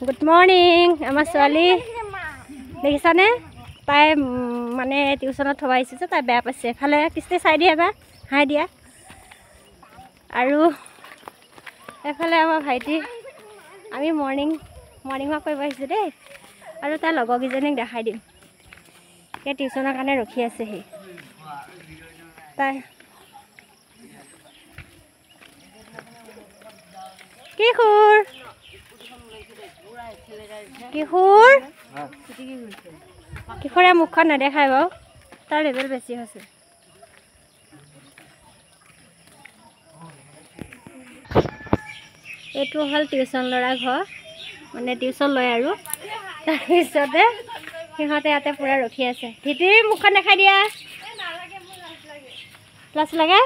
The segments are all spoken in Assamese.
Good morning, আমাৰ ছোৱালী দেখিছানে তাই মানে টিউচনত থব আহিছে যে তাই বেয়া পাইছে এফালে কিস্তি চাই দিয়া বা হাই দিয়া আৰু এফালে আমাৰ ভাইটি আমি মৰ্নিং ৱাক কৰিব আহিছোঁ দেই আৰু তাৰ লগৰকেইজনীক দেখাই দিম এতিয়া টিউচনৰ কাৰণে ৰখি আছে সি তাই কিশোৰ কিশোৰে মুখখন নেদেখায় বাৰু তাৰ লেভেল বেছি হৈছে এইটো হ'ল টিউচন ল'ৰা ঘৰ মানে টিউচন লয় আৰু তাৰপিছতে সিহঁতে ইয়াতে পূৰা ৰখি আছে ধীতিৰ মুখখন দেখাই দিয়া ক্লাছ লাগে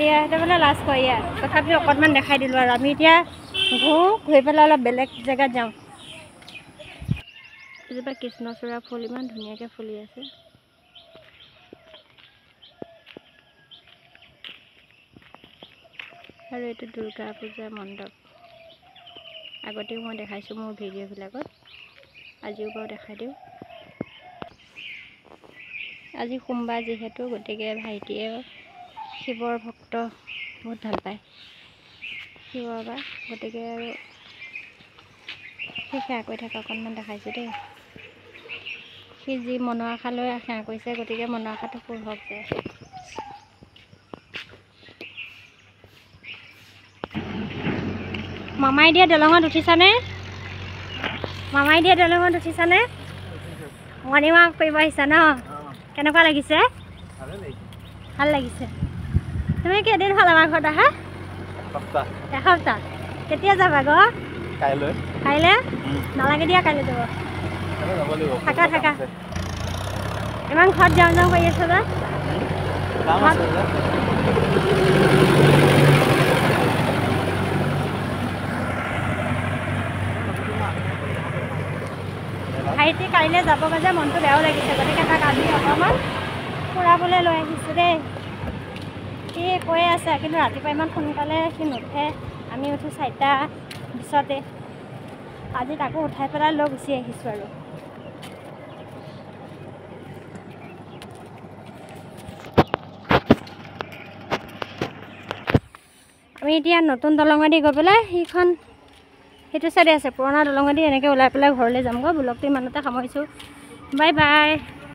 এয়া সেইটো মানে লাষ্ট কয় ইয়াত তথাপিও অকণমান দেখাই দিলোঁ আৰু আমি এতিয়া ঘূৰি পেলাই অলপ বেলেগ জেগাত যাওঁ এজোপা কৃষ্ণচূড়া ফুল ইমান ধুনীয়াকৈ ফুলি আছে আৰু এইটো দুৰ্গা পূজা মণ্ডপ আগতেও মই দেখাইছোঁ মোৰ ভিডিঅ'বিলাকত আজিও বাৰু দেখাই দিওঁ আজি সোমবাৰ যিহেতু গতিকে ভাইটিয়ে শিৱৰ ভক্ত বহুত ভাল পায় শিৱ বা গতিকে আৰু সি সেৱা কৰি থকা অকণমান দেখাইছোঁ দেই সি যি মনৰ আশা লৈ সেৱা কৰিছে গতিকে মনৰ আশাটো পূৰ হওক যে মামাই দিয়া দলঙত উঠিছানে মৰ্ণিং ৱাক কৰিব আহিছা ন কেনেকুৱা লাগিছে ভাল লাগিছে তুমি কেইদিন হ'ল আমাৰ ঘৰত আহা এসপ্তাহ কেতিয়া যাবা গ কাইলৈ নালাগে দিয়া কাইলৈ যাব থাকা ইমান ঘৰত যাওঁ কৰি আছ যে ভাইটি কাইলৈ যাব যে মনটো বেয়াও লাগিছে গতিকে তাক আজি অকণমান ফুৰাবলৈ লৈ আহিছোঁ দেই সি কৈ আছে কিন্তু ৰাতিপুৱা ইমান সোনকালে সি নুঠে আমি উঠো 4টা 20তে আজি তাকো উঠাই পেলাই লৈ গুচি আহিছোঁ আৰু আমি এতিয়া নতুন দলঙেদি গৈ পেলাই সেইটো চাইডে আছে পুৰণা দলঙেদি এনেকৈ ওলাই পেলাই ঘৰলৈ যামগৈ ব্লগটো ইমানতে সামৰিছোঁ বাই বাই